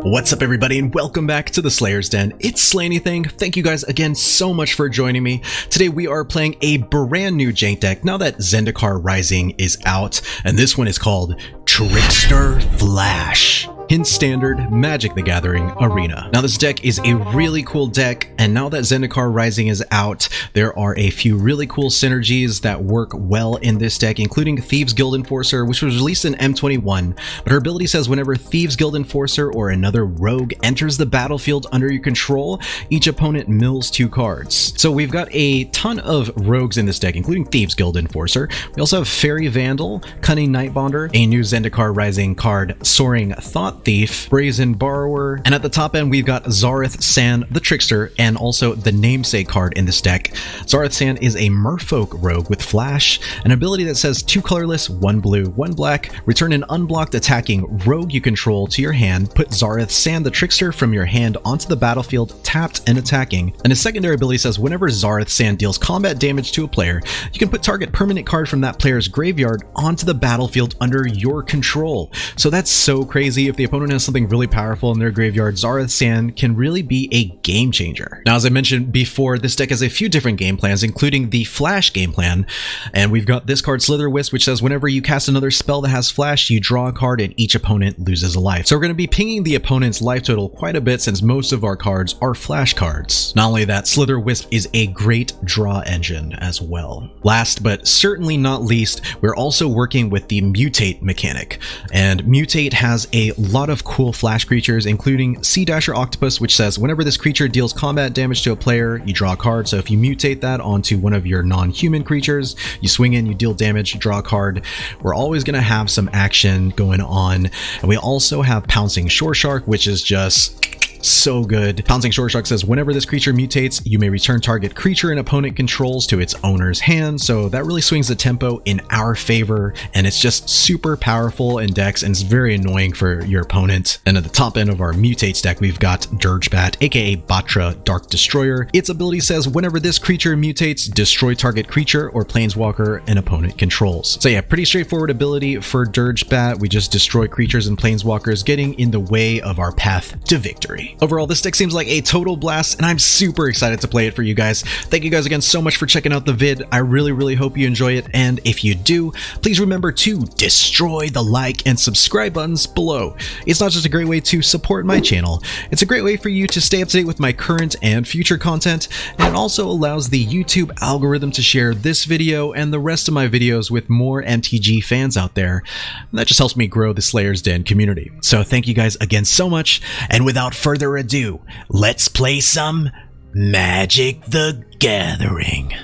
What's up everybody and welcome back to the Slayer's Den. It's SlayAnything. Thank you guys again so much for joining me. Today we are playing a brand new jank deck now that Zendikar Rising is out, and this one is called Trickster Flash in Standard Magic the Gathering Arena. Now this deck is a really cool deck, and now that Zendikar Rising is out, there are a few really cool synergies that work well in this deck, including Thieves Guild Enforcer, which was released in M21, but her ability says whenever Thieves Guild Enforcer or another rogue enters the battlefield under your control, each opponent mills 2 cards. So we've got a ton of rogues in this deck, including Thieves Guild Enforcer. We also have Fairy Vandal, Cunning Nightbonder, a new Zendikar Rising card, Soaring Thought Thief, Brazen Borrower, and at the top end we've got Zareth San the Trickster, and also the namesake card in this deck. Zareth San is a merfolk rogue with flash, an ability that says 2 colorless, 1 blue, 1 black, return an unblocked attacking rogue you control to your hand, put Zareth San the Trickster from your hand onto the battlefield tapped and attacking, and his secondary ability says whenever Zareth San deals combat damage to a player, you can put target permanent card from that player's graveyard onto the battlefield under your control. So that's so crazy. If the opponent has something really powerful in their graveyard, Zareth San can really be a game changer. Now, as I mentioned before, this deck has a few different game plans, including the Flash game plan, and we've got this card, Slitherwisp, which says whenever you cast another spell that has Flash, you draw a card and each opponent loses a life. So we're going to be pinging the opponent's life total quite a bit since most of our cards are Flash cards. Not only that, Slitherwisp is a great draw engine as well. Last but certainly not least, we're also working with the Mutate mechanic, and Mutate has a lot of cool Flash creatures, including Sea Dasher Octopus, which says whenever this creature deals combat damage to a player, you draw a card. So if you mutate that onto one of your non-human creatures, you swing in, you deal damage, you draw a card. We're always going to have some action going on. And we also have Pouncing Shore Shark, which is just so good. Pouncing Shore Shark says whenever this creature mutates, you may return target creature an opponent controls to its owner's hand. So that really swings the tempo in our favor, and it's just super powerful in decks, and it's very annoying for your opponent. And at the top end of our mutates deck, we've got Dirgebat, aka Batra Dark Destroyer. Its ability says whenever this creature mutates, destroy target creature or planeswalker an opponent controls. So yeah, pretty straightforward ability for Dirgebat. We just destroy creatures and planeswalkers, getting in the way of our path to victory. Overall, this deck seems like a total blast, and I'm super excited to play it for you guys. Thank you guys again so much for checking out the vid. I really hope you enjoy it, and if you do, please remember to destroy the like and subscribe buttons below. It's not just a great way to support my channel, it's a great way for you to stay up to date with my current and future content, and it also allows the YouTube algorithm to share this video and the rest of my videos with more MTG fans out there, and that just helps me grow the Slayer's Den community. So thank you guys again so much, and without further ado, let's play some Magic the Gathering.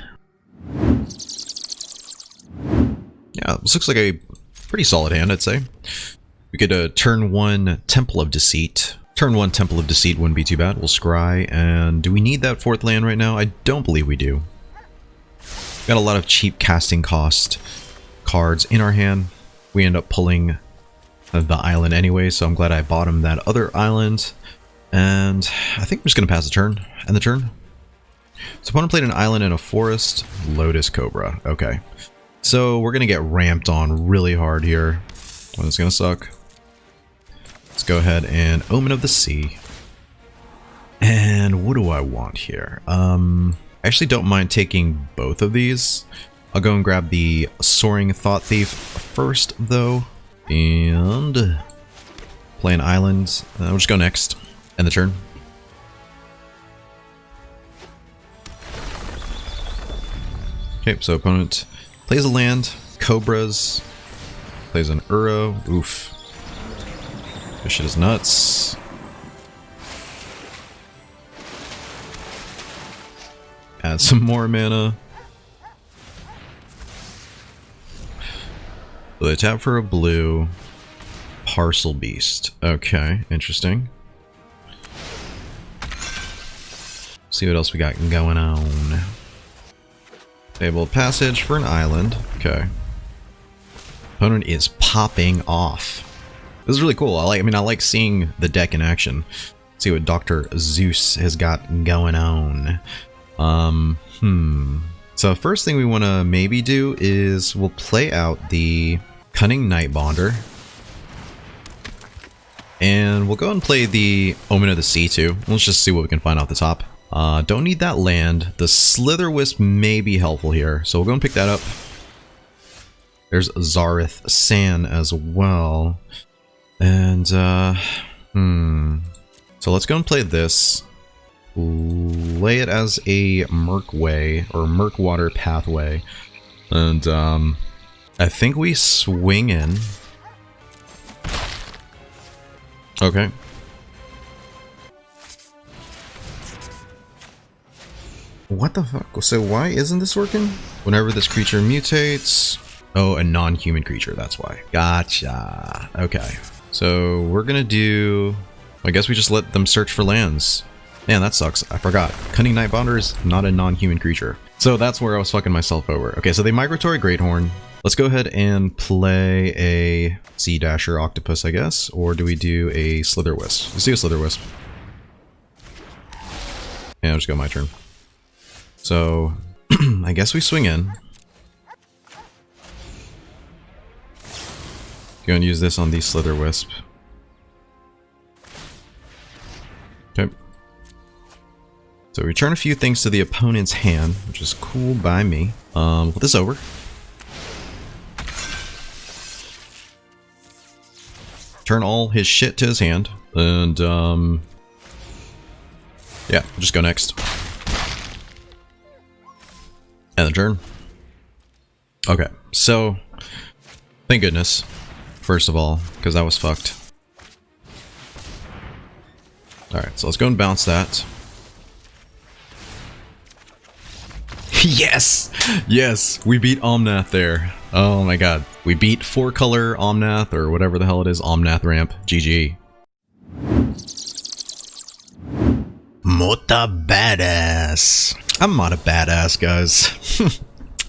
Yeah, this looks like a pretty solid hand, I'd say. We could turn 1 Temple of Deceit. Turn 1 Temple of Deceit wouldn't be too bad. We'll scry, and do we need that 4th land right now? I don't believe we do. Got a lot of cheap casting cost cards in our hand. We end up pulling the island anyway, so I'm glad I bought him that other island. And I think we're just going to pass the turn. End the turn. So opponent played an island and a forest. Lotus Cobra. Okay. So we're going to get ramped on really hard here. Well, it's going to suck. Let's go ahead and Omen of the Sea. And what do I want here? I actually don't mind taking both of these. I'll go and grab the Soaring Thought Thief first, though. And play an island. We'll just go next. End the turn. Okay, so opponent plays a land, Cobras, plays an Uro. Oof. This shit is nuts. Add some more mana. So they tap for a blue. Parcel Beast. Okay, interesting. See what else we got going on. Fabled Passage for an island. Okay. Opponent is popping off. This is really cool. I like seeing the deck in action. See what Dr. Zeus has got going on. So first thing we want to maybe do is we'll play out the Cunning Nightbonder. And we'll go and play the Omen of the Sea too. Let's just see what we can find off the top. Don't need that land. The Slither Wisp may be helpful here, so we'll go and pick that up. There's Zareth San as well. And, so let's go and play this. Lay it as a Murkway, or Murkwater Pathway. And, I think we swing in. Okay. What the fuck? So why isn't this working? Whenever this creature mutates... Oh, a non-human creature, that's why. Gotcha. Okay. So we're gonna do... I guess we just let them search for lands. Man, that sucks. I forgot. Cunning Nightbonder is not a non-human creature. So that's where I was fucking myself over. Okay, so they Migratory Greathorn. Let's go ahead and play a Sea Dasher Octopus, I guess. Or do we do a Slither Wisp? Let's do a Slither Wisp. Yeah, I'll just go my turn. So, I guess we swing in. Go and use this on the Slither Wisp. Okay. So we return a few things to the opponent's hand, which is cool by me. Put this over. Turn all his shit to his hand, and yeah, we'll just go next. And the turn. Okay, so thank goodness, first of all, because that was fucked. Alright, so let's go and bounce that. Yes! Yes! We beat Omnath there. Oh my god. We beat 4-color Omnath, or whatever the hell it is, Omnath ramp. GG. Mota badass. I'm not a badass, guys.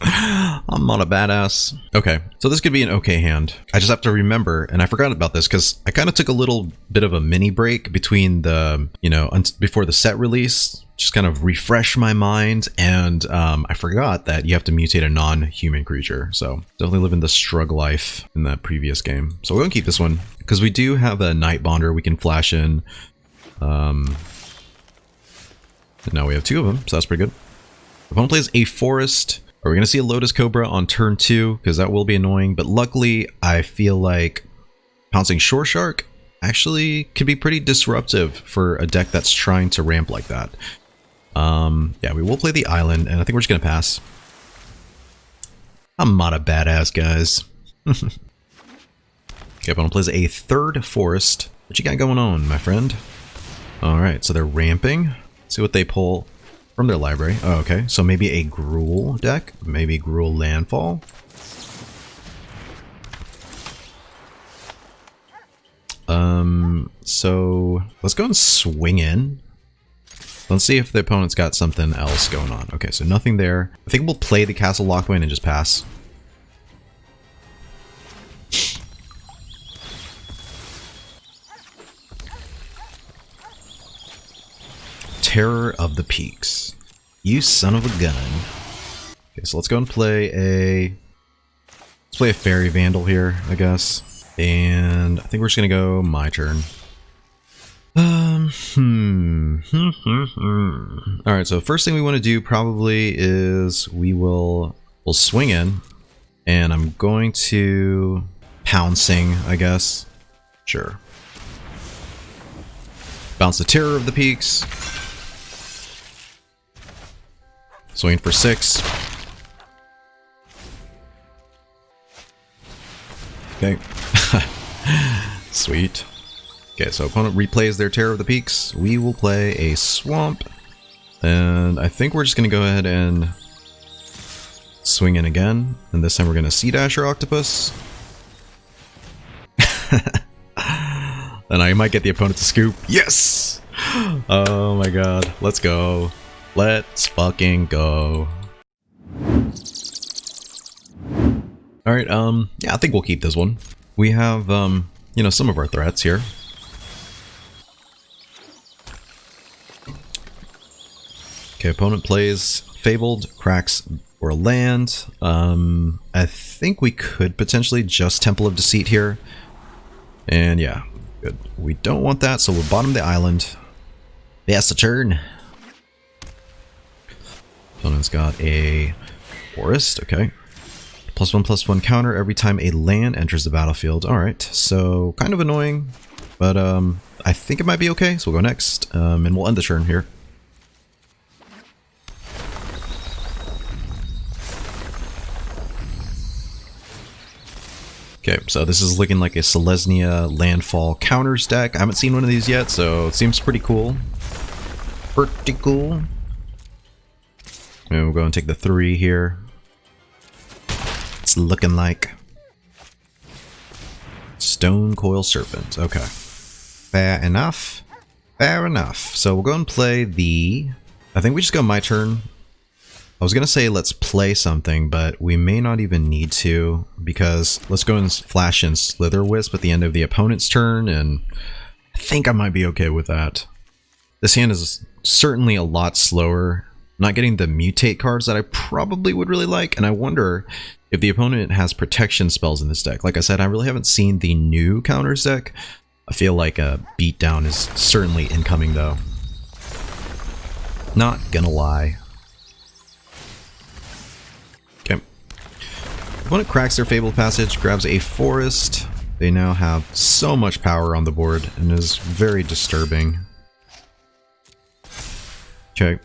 I'm not a badass. Okay, so this could be an okay hand. I just have to remember, and I forgot about this because I kind of took a little bit of a mini break between the, you know, before the set release, just kind of refresh my mind, and I forgot that you have to mutate a non-human creature. So definitely living the strug life in that previous game. So we're gonna keep this one because we do have a Nightbonder we can flash in. And now we have 2 of them, so that's pretty good. Opponent plays a Forest. Are we going to see a Lotus Cobra on turn 2? Because that will be annoying. But luckily, I feel like pouncing Shore Shark actually could be pretty disruptive for a deck that's trying to ramp like that. Yeah, we will play the island, and I think we're just going to pass. I'm not a badass, guys. Okay, opponent plays a 3rd Forest. What you got going on, my friend? Alright, so they're ramping. Let's see what they pull from their library. Oh, okay, so maybe a Gruul deck, maybe Gruul Landfall. So let's go and swing in. Let's see if the opponent's got something else going on. Okay, so nothing there. I think we'll play the Castle Lockwind and just pass. Terror of the Peaks. You son of a gun. Okay, so let's go and play a... Let's play a Fairy Vandal here, I guess. And I think we're just gonna go my turn. Alright, so first thing we want to do probably is we'll swing in. And I'm going to... Pouncing, I guess. Sure. Bounce the Terror of the Peaks. Swing for 6. Okay. Sweet. Okay, so opponent replays their Terror of the Peaks. We will play a Swamp. And I think we're just going to go ahead and swing in again. And this time we're going to Sea Dasher Octopus. And I might get the opponent to scoop. Yes! Oh my god. Let's go. Let's fucking go. Alright, yeah, I think we'll keep this one. We have, you know, some of our threats here. Okay, opponent plays Fabled, cracks, or land. I think we could potentially just Temple of Deceit here. And yeah, Good. We don't want that, so we'll bottom the island. That's the turn. Opponent's got a forest, okay. +1/+1 counter every time a land enters the battlefield. Alright, so kind of annoying, but I think it might be okay, so we'll go next, and we'll end the turn here. Okay, so this is looking like a Selesnya Landfall counters deck. I haven't seen one of these yet, so it seems pretty cool. Pretty cool. And we'll go and take the 3 here. It's looking like Stone Coil Serpent. Okay. Fair enough. Fair enough. So we'll go and play the... I think we just go my turn. I was going to say let's play something, but we may not even need to, because let's go and flash in Slither Wisp at the end of the opponent's turn, and I think I might be okay with that. This hand is certainly a lot slower. I'm not getting the mutate cards that I probably would really like, and I wonder if the opponent has protection spells in this deck. Like I said, I really haven't seen the new counters deck. I feel like a beatdown is certainly incoming, though. Not gonna lie. Okay. Opponent cracks their Fabled Passage, grabs a forest. They now have so much power on the board, and it is very disturbing. Okay.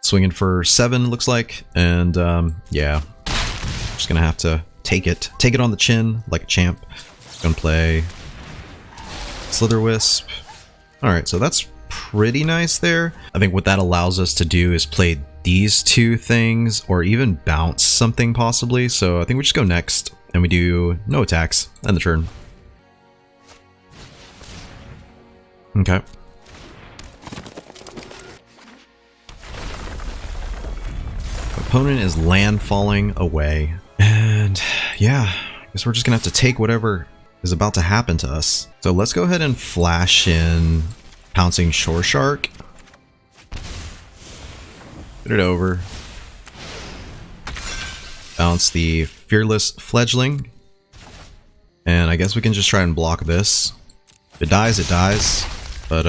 Swinging for 7, looks like, and yeah, just gonna have to take it on the chin like a champ. Gonna play Slither Wisp. Alright, so that's pretty nice there. I think what that allows us to do is play these 2 things, or even bounce something possibly. So I think we just go next, and we do no attacks, end the turn. Okay. Opponent is landfalling away, and yeah, I guess we're just gonna have to take whatever is about to happen to us. So let's go ahead and flash in Pouncing Shore Shark. Put it over. Bounce the Fearless Fledgling. And I guess we can just try and block this. If it dies, it dies. But,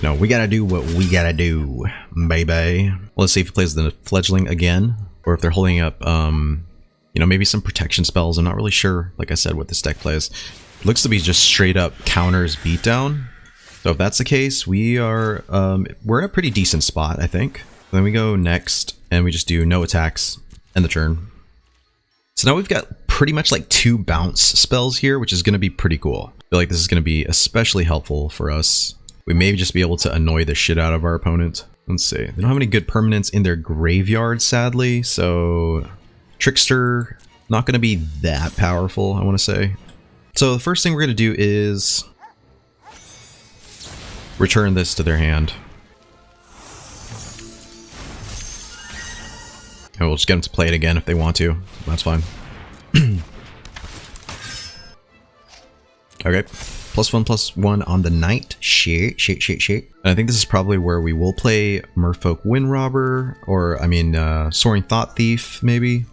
no, we gotta do what we gotta do, baby. Let's see if he plays the Fledgling again, or if they're holding up, you know, maybe some protection spells. I'm not really sure, like I said, what this deck plays. It looks to be just straight up counters beatdown. So if that's the case, we are, we're at a pretty decent spot, I think. Then we go next, and we just do no attacks, end the turn. So now we've got pretty much like 2 bounce spells here, which is going to be pretty cool. I feel like this is going to be especially helpful for us. We may just be able to annoy the shit out of our opponent. Let's see. They don't have any good permanents in their graveyard, sadly, so Trickster, not going to be that powerful, I want to say. So the first thing we're going to do is return this to their hand. And we'll just get them to play it again if they want to. That's fine. Okay. +1/+1 on the knight. Shit. And I think this is probably where we will play Merfolk Windrobber, or, I mean, Soaring Thought Thief, maybe.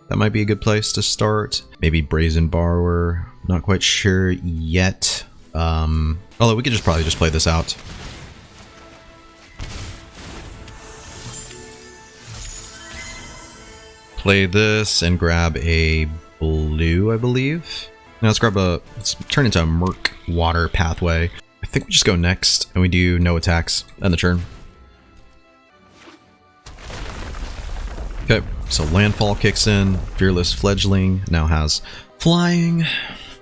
That might be a good place to start. Maybe Brazen Borrower. Not quite sure yet. Although we could just probably just play this out. Play this and grab a blue, I believe. Now let's turn into a Murk Water Pathway. I think we just go next and we do no attacks. End the turn. Okay, so Landfall kicks in. Fearless Fledgling now has flying.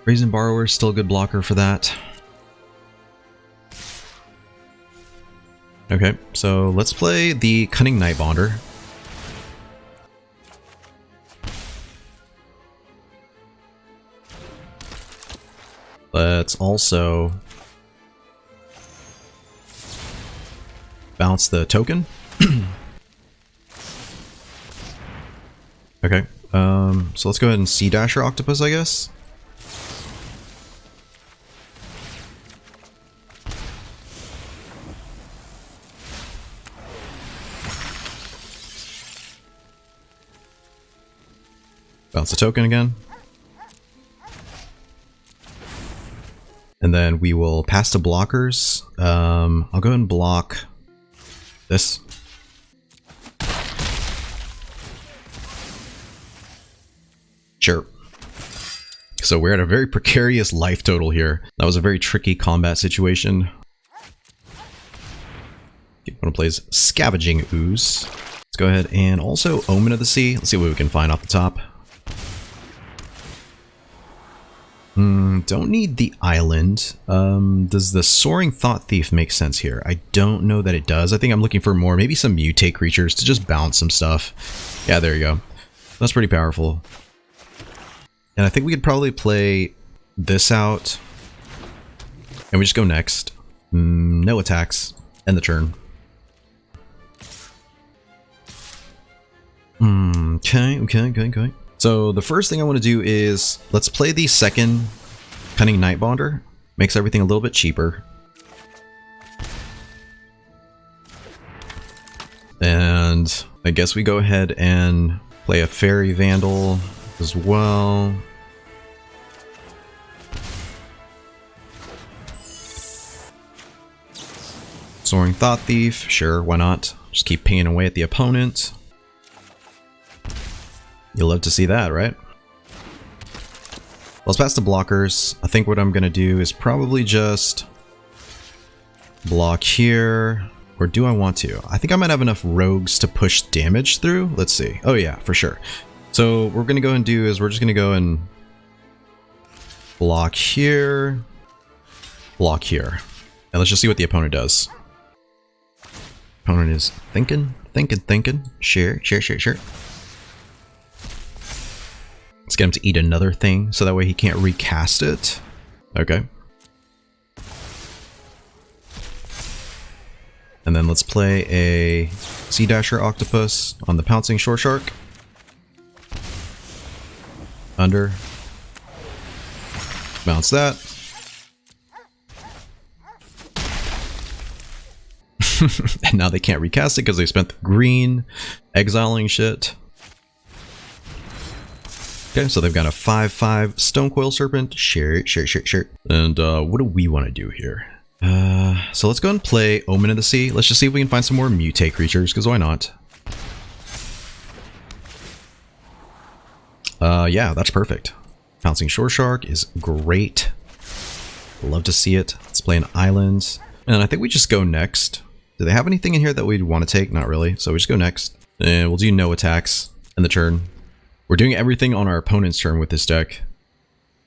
Brazen Borrower is still a good blocker for that. Okay, so let's play the Cunning Nightbonder. Let's also bounce the token. Okay, so let's go ahead and Sea Dasher Octopus, I guess. Bounce the token again. And then we will pass to blockers. I'll go and block this. Sure. So we're at a very precarious life total here. That was a very tricky combat situation. One plays Scavenging Ooze. Let's go ahead and also Omen of the Sea. Let's see what we can find off the top. Don't need the island. Does the Soaring Thought Thief make sense here? I don't know that it does. I think I'm looking for more, maybe some mutate creatures to just bounce some stuff. Yeah, there you go. That's pretty powerful. And I think we could probably play this out. And we just go next. No attacks. End the turn. Okay. So the first thing I want to do is let's play the second Cunning Nightbonder. Makes everything a little bit cheaper. And I guess we go ahead and play a Fairy Vandal as well. Soaring Thought Thief, sure, why not? Just keep pinging away at the opponent. You'll love to see that, right? Let's pass the blockers. I think what I'm going to do is probably just block here. Or do I want to? I think I might have enough rogues to push damage through. Let's see. Oh yeah, for sure. So what we're going to go and do is we're just going to go and block here. Block here. And let's just see what the opponent does. Opponent is thinking. Sure. Let's get him to eat another thing, so that way he can't recast it. Okay. And then let's play a Sea Dasher Octopus on the Pouncing Shore Shark. Under. Bounce that. And now they can't recast it because they spent the green exiling shit. Okay, so they've got a 5/5 Stonecoil Serpent. Sure. And what do we want to do here? So let's go and play Omen of the Sea. Let's just see if we can find some more mutate creatures, because why not? Yeah, that's perfect. Pouncing Shore Shark is great. Love to see it. Let's play an island. And I think we just go next. Do they have anything in here that we'd want to take? Not really. So we just go next. And we'll do no attacks in the turn. We're doing everything on our opponent's turn with this deck.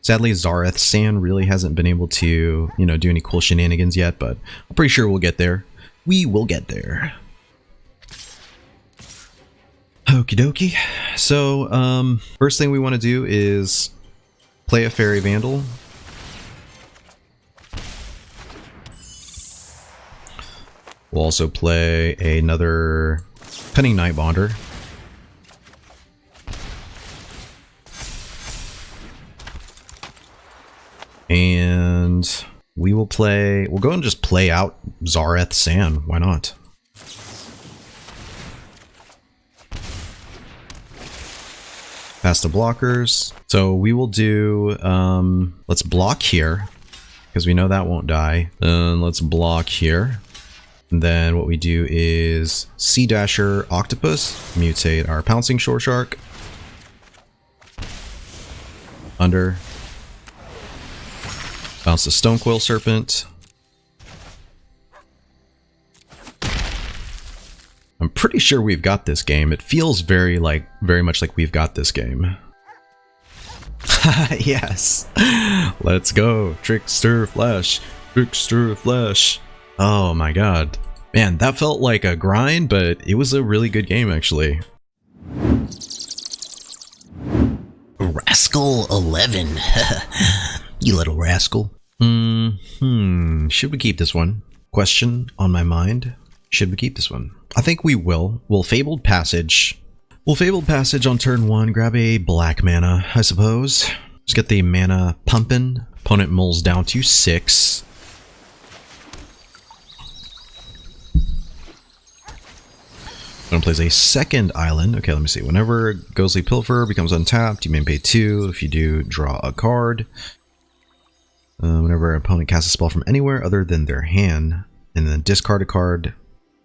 Sadly, Zareth San really hasn't been able to, you know, do any cool shenanigans yet, but I'm pretty sure we'll get there. We will get there. Okie dokie. So, first thing we want to do is play a Fairy Vandal. We'll also play another Cunning Nightbonder. And we will play, we'll go and just play out Zareth San. Why not? Pass the blockers. So we will do, let's block here, because we know that won't die. Then let's block here. And then what we do is Sea Dasher Octopus, mutate our Pouncing Shore Shark. Under. Bounce the Stonecoil Serpent. I'm pretty sure we've got this game. It feels very much like we've got this game. Yes. Let's go. Trickster Flash. Trickster Flash. Oh my god. Man, that felt like a grind, but it was a really good game actually. Rascal 11. You little rascal. Should we keep this one? Question on my mind. Should we keep this one? I think we will. We'll Fabled Passage. We'll Fabled Passage on turn 1. Grab a black mana, I suppose. Just get the mana pumping. Opponent mulls down to 6. Opponent plays a second island. Okay, let me see. Whenever Ghostly Pilfer becomes untapped, you may pay 2. If you do, draw a card. Whenever an opponent casts a spell from anywhere other than their hand, and then discard a card,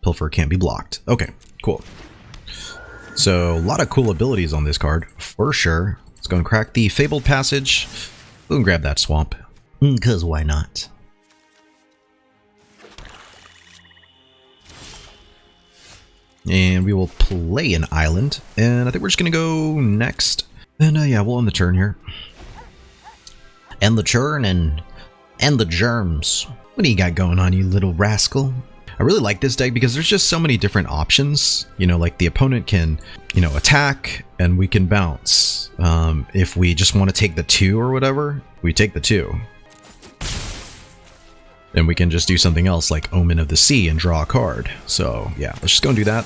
Pilfer can't be blocked. Okay, cool. So, a lot of cool abilities on this card, for sure. Let's go and crack the Fabled Passage. Go and grab that swamp. Because why not? And we will play an island. And I think we're just going to go next. And yeah, we'll end the turn here. And the churn and the germs. What do you got going on, you little rascal? I really like this deck because there's just so many different options. You know, like the opponent can, you know, attack and we can bounce. If we just want to take the 2 or whatever, we take the 2. And we can just do something else like Omen of the Sea and draw a card. So yeah, let's just go and do that.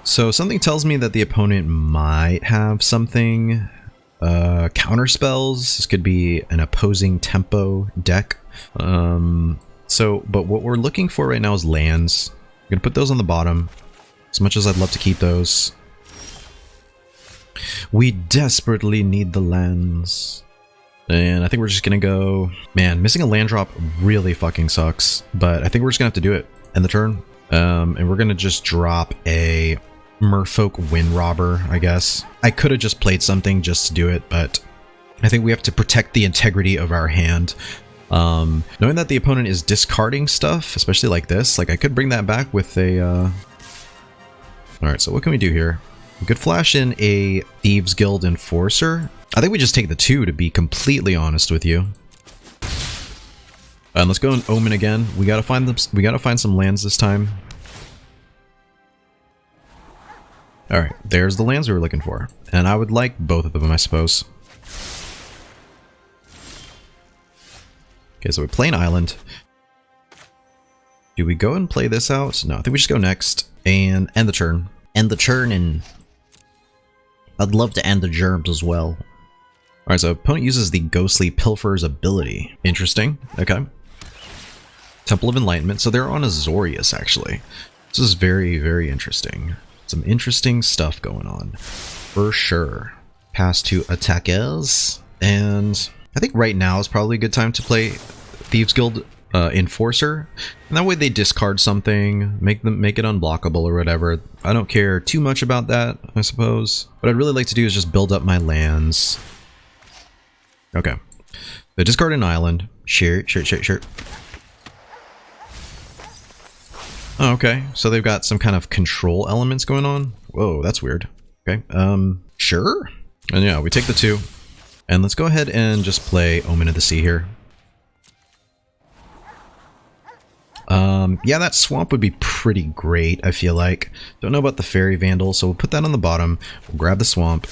So something tells me that the opponent might have something. Counter spells. This could be an opposing tempo deck. But what we're looking for right now is lands. I'm gonna put those on the bottom. As much as I'd love to keep those, we desperately need the lands. And I think we're just gonna go... Man, missing a land drop really fucking sucks. But I think we're just gonna have to do it. End the turn. And we're gonna just drop a Merfolk Wind Robber, I guess. I could have just played something just to do it, but I think we have to protect the integrity of our hand. Knowing that the opponent is discarding stuff, especially like this, like I could bring that back with a... Alright, so what can we do here? We could flash in a Thieves Guild Enforcer. I think we just take the 2, to be completely honest with you. And let's go and Omen again. We gotta find them. We gotta find some lands this time. All right, there's the lands we were looking for, and I would like both of them, I suppose. Okay, so we play an island. Do we go and play this out? No, I think we just go next and end the turn. End the churn, and I'd love to end the germs as well. Alright, so opponent uses the Ghostly Pilfer's ability. Interesting. Okay. Temple of Enlightenment. So they're on Azorius, actually. This is very, very interesting. Some interesting stuff going on. For sure. Pass to attackers. And I think right now is probably a good time to play Thieves Guild Enforcer. And that way they discard something, make it unblockable or whatever. I don't care too much about that, I suppose. What I'd really like to do is just build up my lands. Okay. They discard an island. Sure. Oh, okay. So they've got some kind of control elements going on. Whoa, that's weird. Okay. Sure. And yeah, we take the 2. And let's go ahead and just play Omen of the Sea here. Yeah, that swamp would be pretty great, I feel like. Don't know about the Fairy Vandal, so we'll put that on the bottom. We'll grab the swamp.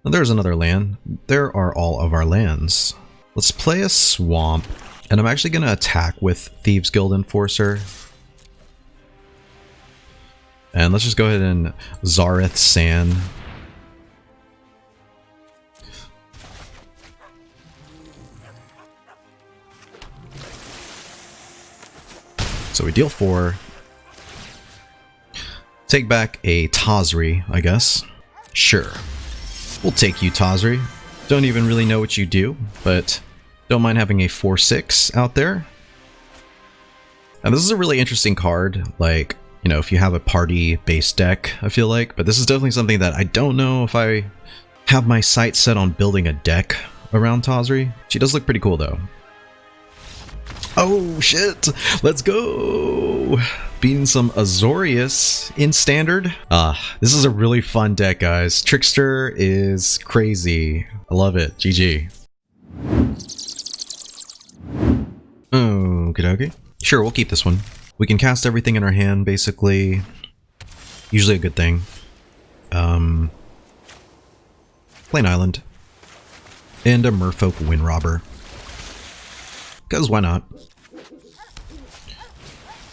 Well, there's another land. There are all of our lands. Let's play a swamp. And I'm actually going to attack with Thieves Guild Enforcer. And let's just go ahead and Zareth San. So we deal 4. Take back a Tazri, I guess. Sure. We'll take you, Tazri. Don't even really know what you do, but don't mind having a 4/6 out there. And this is a really interesting card, like, you know, if you have a party-based deck, I feel like. But this is definitely something that I don't know if I have my sights set on building a deck around Tazri. She does look pretty cool, though. Oh, shit! Let's go! Beating some Azorius in Standard. This is a really fun deck, guys. Trickster is crazy. I love it. GG. Okey-dokey. Sure, we'll keep this one. We can cast everything in our hand, basically. Usually a good thing. Play an island. And a Merfolk Wind Robber. Because why not?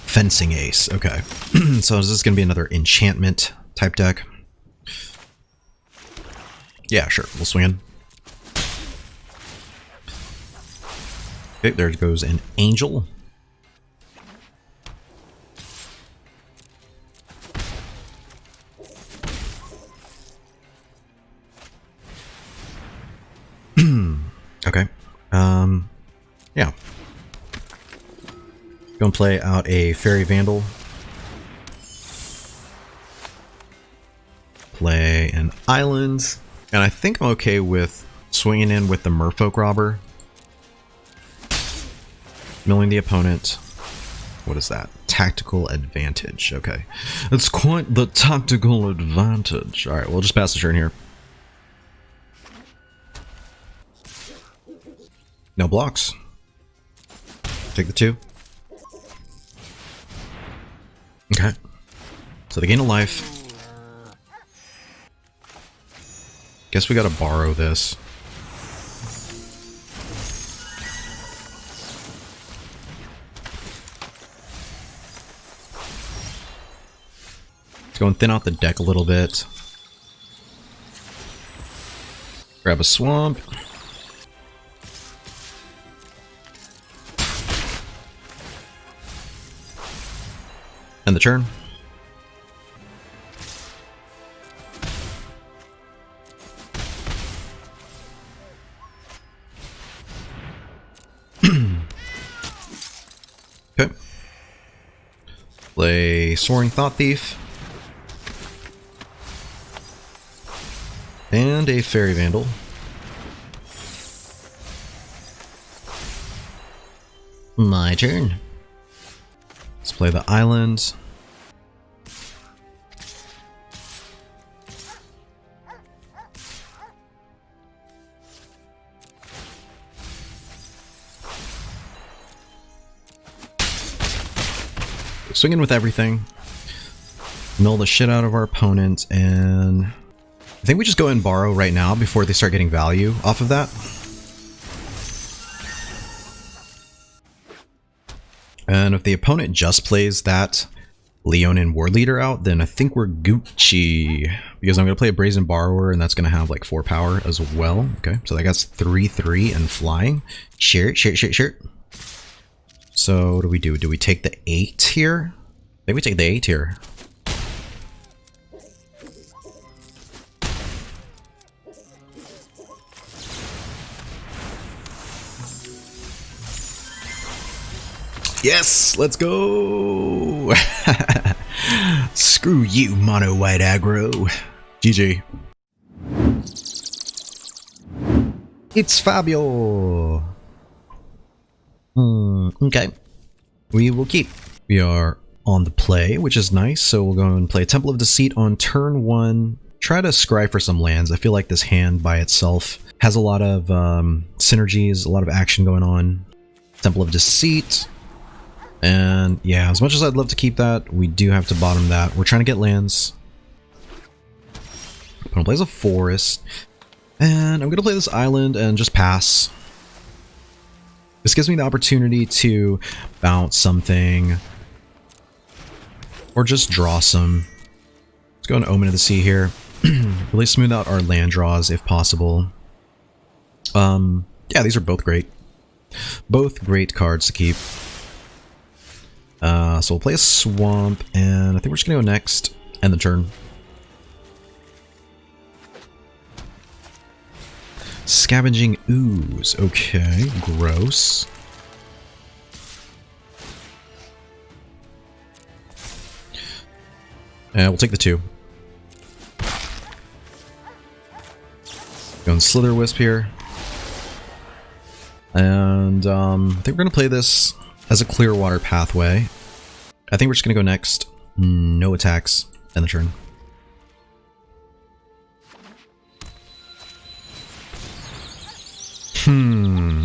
Fencing Ace. Okay. So is this going to be another enchantment type deck? Yeah, sure. We'll swing in. Okay, there goes an Angel. Yeah. Go and play out a Fairy Vandal. Play an Island. And I think I'm okay with swinging in with the Merfolk Robber. Milling the opponent. What is that? Tactical advantage. Okay. It's quite the tactical advantage. Alright, we'll just pass the turn here. No blocks. Take the 2. Okay. So they gain a life. Guess we gotta borrow this. Let's go and thin out the deck a little bit. Grab a swamp. End the turn. Okay. Play Soaring Thought Thief. And a Fairy Vandal. My turn. Let's play the Island. Swinging with everything. Mill the shit out of our opponent, and I think we just go and borrow right now before they start getting value off of that. And if the opponent just plays that Leonin War Leader out, then I think we're Gucci. Because I'm going to play a Brazen Borrower, and that's going to have like 4 power as well. Okay, so that gets 3/3 and flying. Share it. So what do we do? Do we take the 8 here? I think we take the 8 here. Yes, let's go. Screw you, mono white aggro. GG. It's Fabio. Okay. We will keep. We are on the play, which is nice. So we'll go and play Temple of Deceit on turn 1. Try to scry for some lands. I feel like this hand by itself has a lot of synergies, a lot of action going on. Temple of Deceit. And yeah, as much as I'd love to keep that, we do have to bottom that. We're trying to get lands. Opponent plays a forest. And I'm going to play this island and just pass. This gives me the opportunity to bounce something. Or just draw some. Let's go and Omen of the Sea here. Really smooth out our land draws if possible. Yeah, these are both great. Both great cards to keep. So we'll play a swamp, and I think we're just gonna go next, end the turn. Scavenging Ooze, okay, gross. And we'll take the 2. Go and Slither Wisp here. And I think we're gonna play this as a clear water pathway. I think we're just gonna go next. No attacks. End the turn.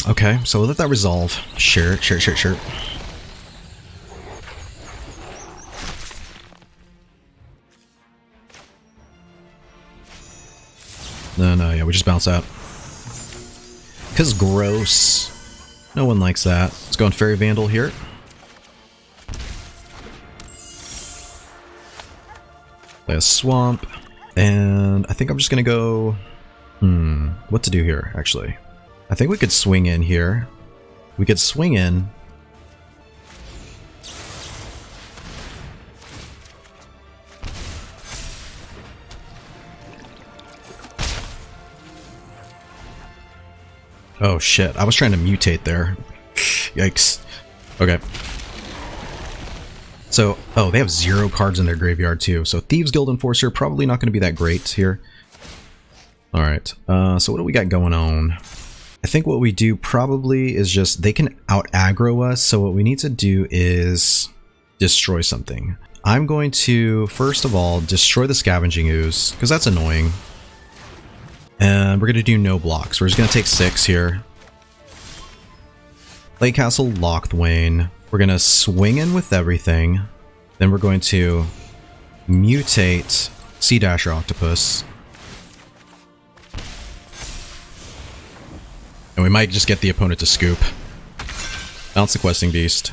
Okay, so we'll let that resolve. Sure. No, yeah, we just bounce out. Cause gross. No one likes that. Let's go on Fairy Vandal here. Play a swamp. And I think I'm just gonna go... what to do here, actually? I think we could swing in here. We could swing in. Oh shit, I was trying to mutate there. Yikes. Okay. So, oh, they have 0 cards in their graveyard too. So Thieves Guild Enforcer, probably not going to be that great here. Alright, so what do we got going on? I think what we do probably is just, they can out-aggro us, so what we need to do is destroy something. I'm going to, first of all, destroy the Scavenging Ooze, because that's annoying. And we're going to do no blocks. We're just going to take 6 here. Play Castle Lochthwain. We're going to swing in with everything. Then we're going to mutate Sea Dasher Octopus. And we might just get the opponent to scoop. Bounce the Questing Beast.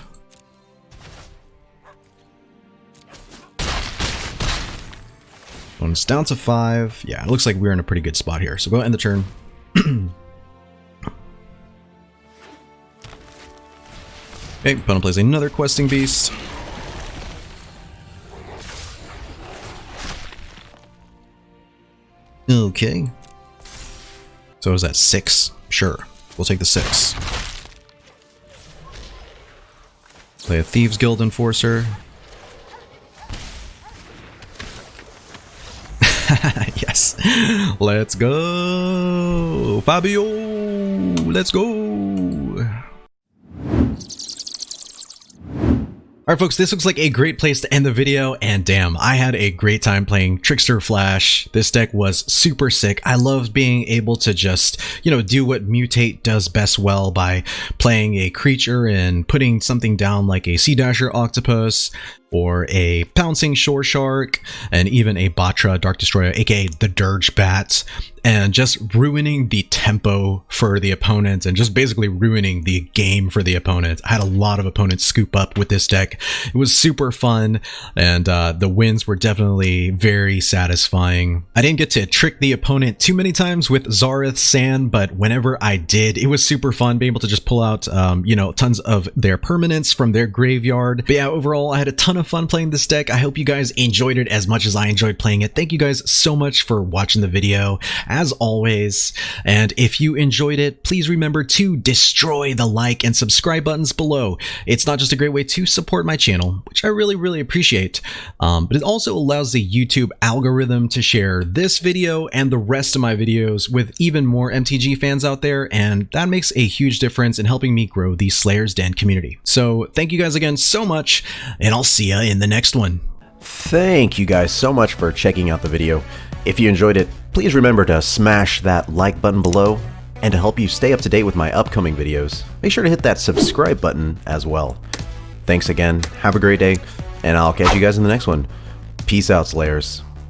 When it's down to 5, yeah, it looks like we're in a pretty good spot here. So go end the turn. Okay, opponent plays another Questing Beast. Okay. So is that 6? Sure. We'll take the 6. Play a Thieves Guild Enforcer. Yes. Let's go. Fabio. Let's go. Alright folks, this looks like a great place to end the video, and damn, I had a great time playing Trickster Flash. This deck was super sick. I loved being able to just, you know, do what Mutate does best well by playing a creature and putting something down like a Sea Dasher Octopus, or a Pouncing Shore Shark, and even a Batra Dark Destroyer, aka the Dirge Bat, and just ruining the tempo for the opponent and just basically ruining the game for the opponent. I had a lot of opponents scoop up with this deck. It was super fun, and the wins were definitely very satisfying. I didn't get to trick the opponent too many times with Zareth San, but whenever I did, it was super fun being able to just pull out, you know, tons of their permanents from their graveyard. But yeah, overall, I had a ton of fun playing this deck. I hope you guys enjoyed it as much as I enjoyed playing it. Thank you guys so much for watching the video, as always. And if you enjoyed it, please remember to destroy the like and subscribe buttons below. It's not just a great way to support my channel, which I really appreciate, but it also allows the YouTube algorithm to share this video and the rest of my videos with even more MTG fans out there, and that makes a huge difference in helping me grow the Slayer's Den community. So thank you guys again so much, and I'll see ya in the next one. Thank you guys so much for checking out the video. If you enjoyed it, please remember to smash that like button below, and to help you stay up to date with my upcoming videos, make sure to hit that subscribe button as well. Thanks again, have a great day, and I'll catch you guys in the next one. Peace out, Slayers.